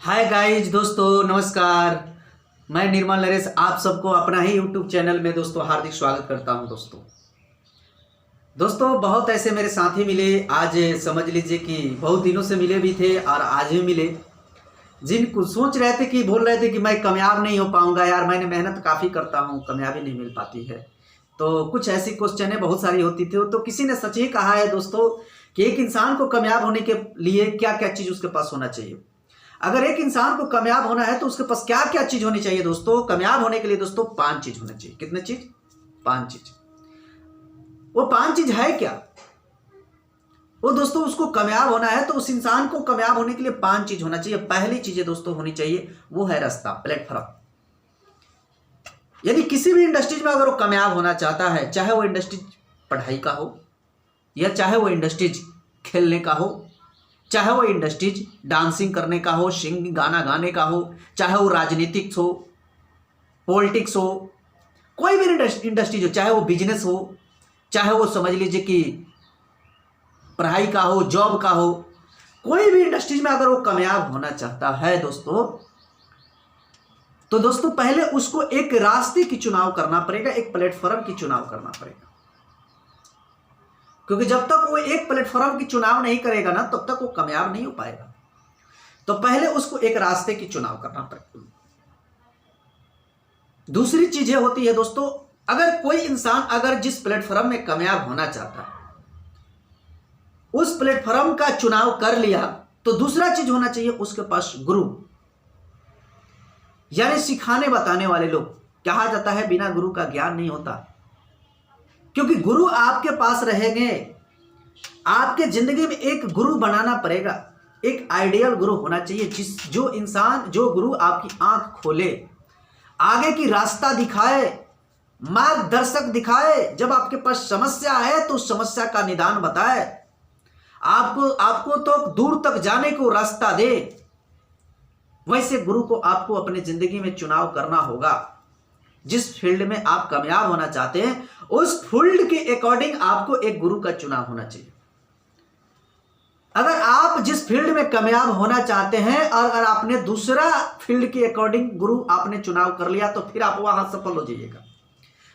Hi guys दोस्तों, नमस्कार। मैं निर्मल नरेश आप सबको अपना ही यूट्यूब चैनल में दोस्तों हार्दिक स्वागत करता हूं। दोस्तों बहुत ऐसे मेरे साथी मिले, आज समझ लीजिए कि बहुत दिनों से मिले भी थे और आज भी मिले, जिनको सोच रहे थे कि बोल रहे थे कि मैं कामयाब नहीं हो पाऊंगा यार, मैंने मेहनत काफ़ी करता हूं, कामयाबी नहीं मिल पाती है। तो कुछ ऐसी क्वेश्चन बहुत सारी होती थी। तो किसी ने सच ही कहा है दोस्तों कि एक इंसान को कामयाब होने के लिए क्या क्या चीज़ उसके पास होना चाहिए। अगर एक इंसान को कामयाब होना है तो उसके पास क्या क्या चीज होनी चाहिए दोस्तों। कामयाब होने के लिए दोस्तों 5 चीज होनी चाहिए। कितने चीज? 5 चीज। वो 5 चीज है क्या? वो दोस्तों उसको कामयाब होना है तो उस इंसान को कामयाब होने के लिए 5 चीज होना चाहिए। पहली चीजें दोस्तों होनी चाहिए वो है रास्ता, प्लेटफॉर्म। यदि किसी भी इंडस्ट्रीज में अगर वो कामयाब होना चाहता है, चाहे वो इंडस्ट्रीज पढ़ाई का हो या चाहे वो इंडस्ट्रीज खेलने का हो, चाहे वो इंडस्ट्रीज डांसिंग करने का हो, सिंगिंग गाना गाने का हो, चाहे वो राजनीतिक हो, पॉलिटिक्स हो, कोई भी इंडस्ट्रीज हो, चाहे वो बिजनेस हो, चाहे वो समझ लीजिए कि पढ़ाई का हो, जॉब का हो, कोई भी इंडस्ट्रीज में अगर वो कामयाब होना चाहता है दोस्तों, तो दोस्तों पहले उसको एक रास्ते की चुनाव करना पड़ेगा, एक प्लेटफॉर्म की चुनाव करना पड़ेगा। क्योंकि जब तक वो एक प्लेटफॉर्म की चुनाव नहीं करेगा ना, तब तक वो कामयाब नहीं हो पाएगा। तो पहले उसको एक रास्ते की चुनाव करना पड़ेगा। दूसरी चीज होती है दोस्तों, अगर कोई इंसान अगर जिस प्लेटफॉर्म में कामयाब होना चाहता है उस प्लेटफॉर्म का चुनाव कर लिया, तो दूसरा चीज होना चाहिए उसके पास गुरु, यानी सिखाने बताने वाले लोग। कहा जाता है बिना गुरु का ज्ञान नहीं होता, क्योंकि गुरु आपके पास रहेंगे। आपके जिंदगी में एक गुरु बनाना पड़ेगा, एक आइडियल गुरु होना चाहिए, जो गुरु आपकी आंख खोले, आगे की रास्ता दिखाए, मार्गदर्शक दिखाए। जब आपके पास समस्या है तो उस समस्या का निदान बताए, आपको तो दूर तक जाने को रास्ता दे। वैसे गुरु को आपको अपने जिंदगी में चुनाव करना होगा। जिस फील्ड में आप कामयाब होना चाहते हैं उस फील्ड के अकॉर्डिंग आपको एक गुरु का चुनाव होना चाहिए। अगर आप जिस फील्ड में कामयाब होना चाहते हैं और अगर आपने दूसरा फील्ड के अकॉर्डिंग गुरु आपने चुनाव कर लिया, तो फिर आप वहां सफल हो जाइएगा।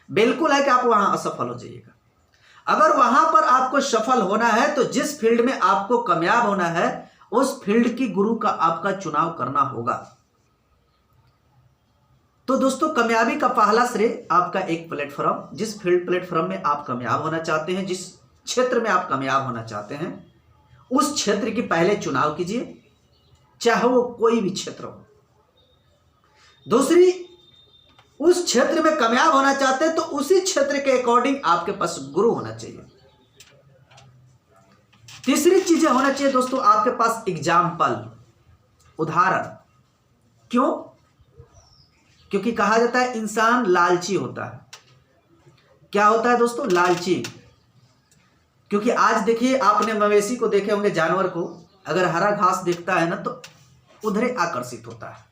बिल्कुल है कि आप वहां असफल हो जाइएगा। अगर वहां पर आपको सफल होना है तो जिस फील्ड में आपको कामयाब होना है उस फील्ड की गुरु का आपका चुनाव करना होगा। तो दोस्तों कामयाबी का पहला श्रेय आपका एक प्लेटफॉर्म, जिस फील्ड प्लेटफॉर्म में आप कामयाब होना चाहते हैं, जिस क्षेत्र में आप कामयाब होना चाहते हैं, उस क्षेत्र की पहले चुनाव कीजिए, चाहे वो कोई भी क्षेत्र हो। दूसरी, उस क्षेत्र में कामयाब होना चाहते हैं तो उसी क्षेत्र के अकॉर्डिंग आपके पास गुरु होना चाहिए। तीसरी चीजें होना चाहिए दोस्तों आपके पास एग्जाम्पल, उदाहरण। क्यों? क्योंकि कहा जाता है इंसान लालची होता है। क्या होता है दोस्तों? लालची। क्योंकि आज देखिए, आपने मवेशी को देखे होंगे, जानवर को अगर हरा घास देखता है ना तो उधर आकर्षित होता है।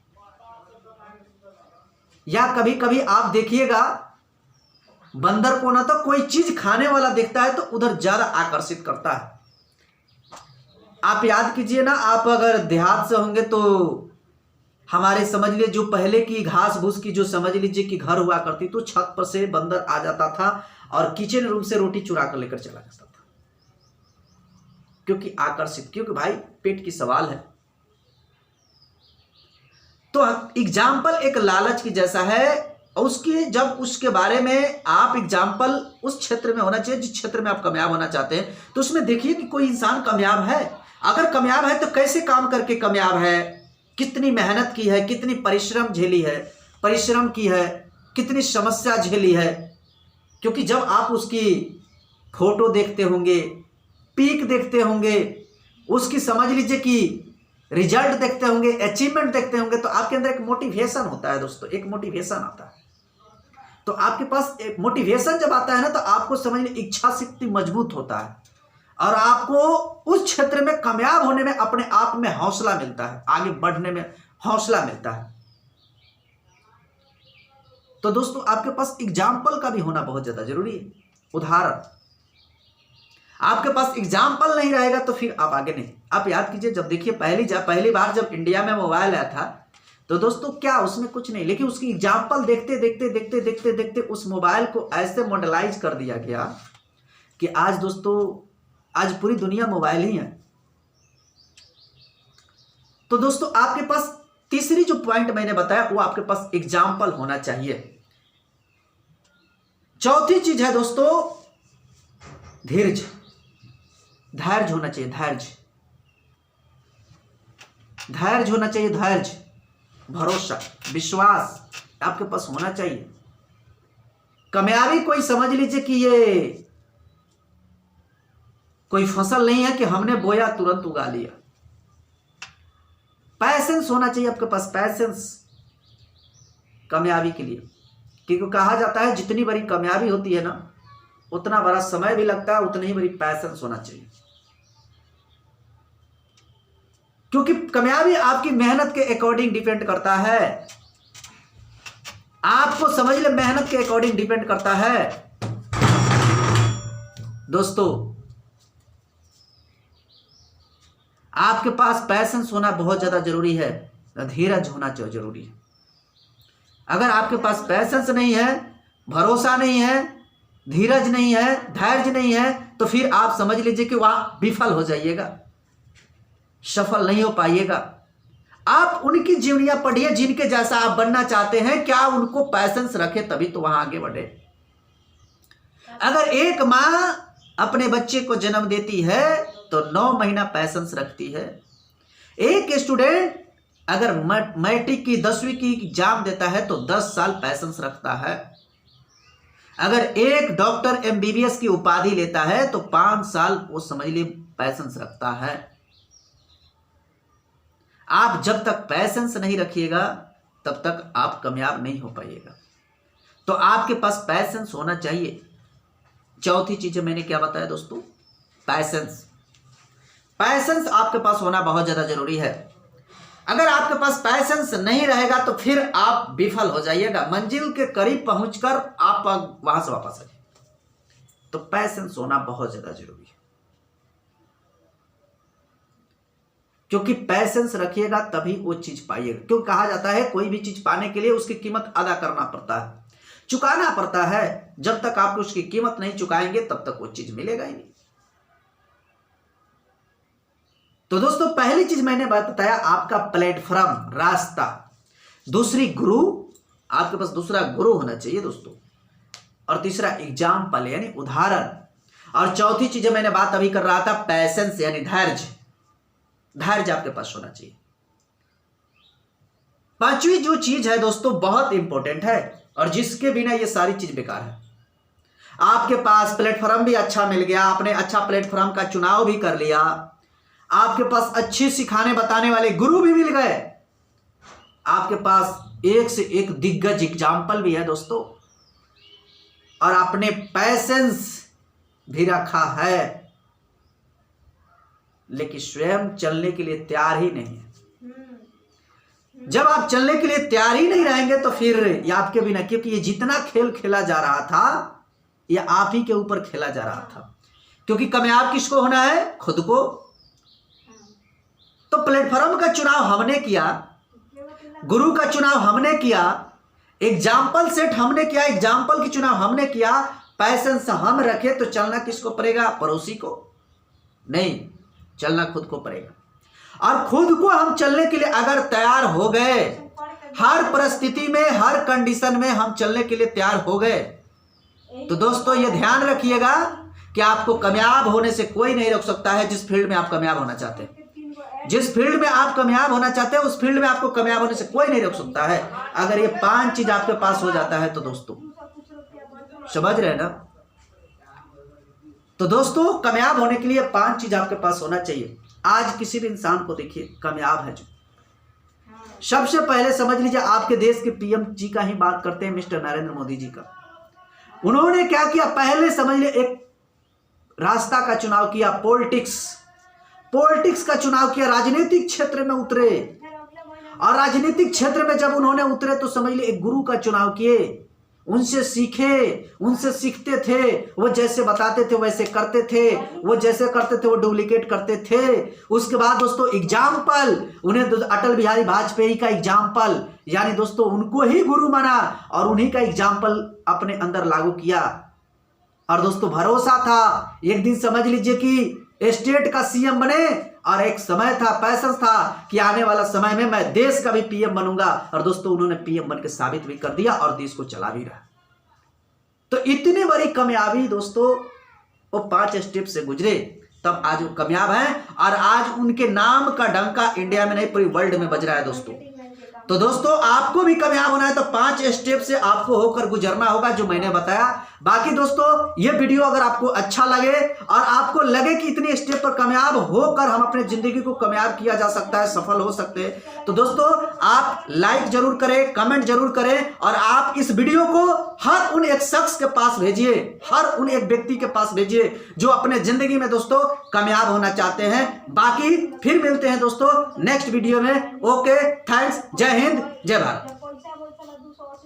या कभी कभी आप देखिएगा बंदर को ना तो कोई चीज खाने वाला देखता है तो उधर ज्यादा आकर्षित करता है। आप याद कीजिए ना, आप अगर देहात से होंगे तो हमारे समझ लीजिए जो पहले की घास भूस की जो समझ लीजिए कि घर हुआ करती, तो छत पर से बंदर आ जाता था और किचन रूम से रोटी चुरा कर लेकर चला जाता था। क्योंकि आकर्षित, क्योंकि भाई पेट की सवाल है। तो एग्जाम्पल एक लालच की जैसा है। जब उसके बारे में आप एग्जाम्पल उस क्षेत्र में होना चाहिए जिस क्षेत्र में आप कामयाब होना चाहते हैं, तो उसमें देखिए कि कोई इंसान कामयाब है। अगर कामयाब है तो कैसे काम करके कामयाब है, कितनी मेहनत की है, कितनी परिश्रम की है, कितनी समस्या झेली है। क्योंकि जब आप उसकी फोटो देखते होंगे, पीक देखते होंगे, उसकी समझ लीजिए कि रिजल्ट देखते होंगे, अचीवमेंट देखते होंगे, तो आपके अंदर एक मोटिवेशन होता है दोस्तों, एक मोटिवेशन आता है। तो आपके पास एक मोटिवेशन जब आता है ना, तो आपको समझ इच्छा शक्ति मजबूत होता है और आपको उस क्षेत्र में कामयाब होने में अपने आप में हौसला मिलता है, आगे बढ़ने में हौसला मिलता है। तो दोस्तों आपके पास एग्जाम्पल का भी होना बहुत ज्यादा जरूरी है, उदाहरण। आपके पास एग्जाम्पल नहीं रहेगा तो फिर आप आगे नहीं। आप याद कीजिए, जब देखिए पहली बार जब इंडिया में मोबाइल आया था तो दोस्तों क्या उसमें कुछ नहीं, लेकिन उसकी एग्जाम्पल देखते देखते देखते देखते देखते उस मोबाइल को ऐसे मॉडलाइज कर दिया गया कि आज दोस्तों आज पूरी दुनिया मोबाइल ही है। तो दोस्तों आपके पास तीसरी जो पॉइंट मैंने बताया वो आपके पास एग्जाम्पल होना चाहिए। चौथी चीज है दोस्तों धैर्य, धैर्य होना चाहिए, धैर्य होना चाहिए, धैर्य, भरोसा, विश्वास आपके पास होना चाहिए। कामयाबी कोई समझ लीजिए कि ये कोई फसल नहीं है कि हमने बोया तुरंत उगा लिया। पैसेंस होना चाहिए आपके पास, पैसेंस कामयाबी के लिए, क्योंकि कहा जाता है जितनी बड़ी कामयाबी होती है ना उतना बड़ा समय भी लगता है, उतनी ही बड़ी पैसेंस होना चाहिए। क्योंकि कामयाबी आपकी मेहनत के अकॉर्डिंग डिपेंड करता है। आपको समझ ले, मेहनत के अकॉर्डिंग डिपेंड करता है दोस्तों। आपके पास पैसेंस होना बहुत ज्यादा जरूरी है, धीरज होना जरूरी है। अगर आपके पास पैसेंस नहीं है, भरोसा नहीं है, धीरज नहीं है, धैर्य नहीं है, तो फिर आप समझ लीजिए कि वहां विफल हो जाइएगा, सफल नहीं हो पाइएगा। आप उनकी जीवनियां पढ़िए जिनके जैसा आप बनना चाहते हैं, क्या उनको पैसेंस रखे तभी तो वहां आगे बढ़े। अगर एक मां अपने बच्चे को जन्म देती है तो 9 महीना पैसेंस रखती है। एक स्टूडेंट अगर मैट्रिक की 10वीं की एग्जाम देता है तो 10 साल पैसेंस रखता है। अगर एक डॉक्टर एमबीबीएस की उपाधि लेता है तो 5 साल वो समझ ली पैसेंस रखता है। आप जब तक पैसेंस नहीं रखिएगा तब तक आप कामयाब नहीं हो पाइएगा। तो आपके पास पैसेंस होना चाहिए। चौथी चीज मैंने क्या बताया दोस्तों, पैसेंस। पैसेंस आपके पास होना बहुत ज्यादा जरूरी है। अगर आपके पास पैसेंस नहीं रहेगा तो फिर आप विफल हो जाइएगा, मंजिल के करीब पहुंचकर आप वहां से वापस आ जाइए। तो पैसेंस होना बहुत ज्यादा जरूरी है, क्योंकि पैसेंस रखिएगा तभी वो चीज पाइएगा। क्यों कहा जाता है कोई भी चीज पाने के लिए उसकी कीमत अदा करना पड़ता है, चुकाना पड़ता है। जब तक आप उसकी कीमत नहीं चुकाएंगे तब तक वो चीज मिलेगा ही नहीं। तो दोस्तों पहली चीज मैंने बताया आपका प्लेटफॉर्म, रास्ता। दूसरी गुरु, आपके पास दूसरा गुरु होना चाहिए दोस्तों। और तीसरा एग्जाम्पल यानी उदाहरण। और चौथी चीज मैंने बात अभी कर रहा था पैसेंस यानी धैर्य, धैर्य आपके पास होना चाहिए। पांचवी जो चीज है दोस्तों बहुत इंपॉर्टेंट है और जिसके बिना ये सारी चीज बेकार है। आपके पास प्लेटफॉर्म भी अच्छा मिल गया, आपने अच्छा प्लेटफॉर्म का चुनाव भी कर लिया, आपके पास अच्छे सिखाने बताने वाले गुरु भी मिल गए, आपके पास एक से एक दिग्गज एग्जाम्पल भी है दोस्तों, और आपने पैसेंस भी रखा है, लेकिन स्वयं चलने के लिए तैयार ही नहीं है। जब आप चलने के लिए तैयार ही नहीं रहेंगे तो फिर ये आपके बिना, क्योंकि ये जितना खेल खेला जा रहा था ये आप ही के ऊपर खेला जा रहा था। क्योंकि कामयाब किसको होना है? खुद को। तो प्लेटफॉर्म का चुनाव हमने किया, गुरु का चुनाव हमने किया, एग्जाम्पल सेट हमने किया, एग्जाम्पल की चुनाव हमने किया, पैसेंस हम रखे, तो चलना किसको पड़ेगा? पड़ोसी को नहीं, चलना खुद को पड़ेगा। और खुद को हम चलने के लिए अगर तैयार हो गए, हर परिस्थिति में हर कंडीशन में हम चलने के लिए तैयार हो गए, तो दोस्तों ये ध्यान रखिएगा कि आपको कामयाब होने से कोई नहीं रोक सकता है। जिस फील्ड में आप कामयाब होना चाहते हैं, जिस फील्ड में आप कामयाब होना चाहते हैं, उस फील्ड में आपको कामयाब होने से कोई नहीं रोक सकता है। अगर ये 5 चीज आपके पास हो जाता है तो दोस्तों समझ रहे हैं ना। तो दोस्तों कामयाब होने के लिए 5 चीज आपके पास होना चाहिए। आज किसी भी इंसान को देखिए कामयाब है जो, सबसे पहले समझ लीजिए आपके देश के पीएम जी का ही बात करते हैं, मिस्टर नरेंद्र मोदी जी का। उन्होंने क्या किया? पहले समझ लिए एक रास्ता का चुनाव किया, पॉलिटिक्स का चुनाव किया, राजनीतिक क्षेत्र में उतरे। और राजनीतिक क्षेत्र में जब उन्होंने उतरे तो समझ लिए एक गुरु का चुनाव किए, उनसे सीखे, उनसे सीखते थे। वो जैसे बताते थे वैसे करते थे, वो जैसे करते थे वो डुप्लीकेट करते थे। उसके बाद दोस्तों एग्जाम्पल, उन्हें अटल बिहारी वाजपेयी का एग्जाम्पल, यानी दोस्तों उनको ही गुरु माना और उन्हीं का एग्जाम्पल अपने अंदर लागू किया। और दोस्तों भरोसा था, एक दिन समझ लीजिए कि स्टेट का सीएम बने, और एक समय था, पैशन था कि आने वाला समय में मैं देश का भी पीएम बनूंगा। और दोस्तों उन्होंने पीएम बनकर साबित भी कर दिया और देश को चला भी रहा। तो इतनी बड़ी कामयाबी दोस्तों वो 5 स्टेप से गुजरे, तब आज वो कामयाब हैं और आज उनके नाम का डंका इंडिया में नहीं पूरी वर्ल्ड में बज रहा है दोस्तों। तो दोस्तों आपको भी कामयाब होना है तो 5 स्टेप से आपको होकर गुजरना होगा जो मैंने बताया। बाकी दोस्तों ये वीडियो अगर आपको अच्छा लगे और आपको लगे कि इतने स्टेप पर कामयाब होकर हम अपने जिंदगी को कामयाब किया जा सकता है, सफल हो सकते हैं, तो दोस्तों आप लाइक जरूर करें, कमेंट जरूर करें और आप इस वीडियो को हर उन एक शख्स के पास भेजिए, हर उन एक व्यक्ति के पास भेजिए जो अपने जिंदगी में दोस्तों कामयाब होना चाहते हैं। बाकी फिर मिलते हैं दोस्तों नेक्स्ट वीडियो में। ओके, थैंक्स, जय हिंद, जय भारत।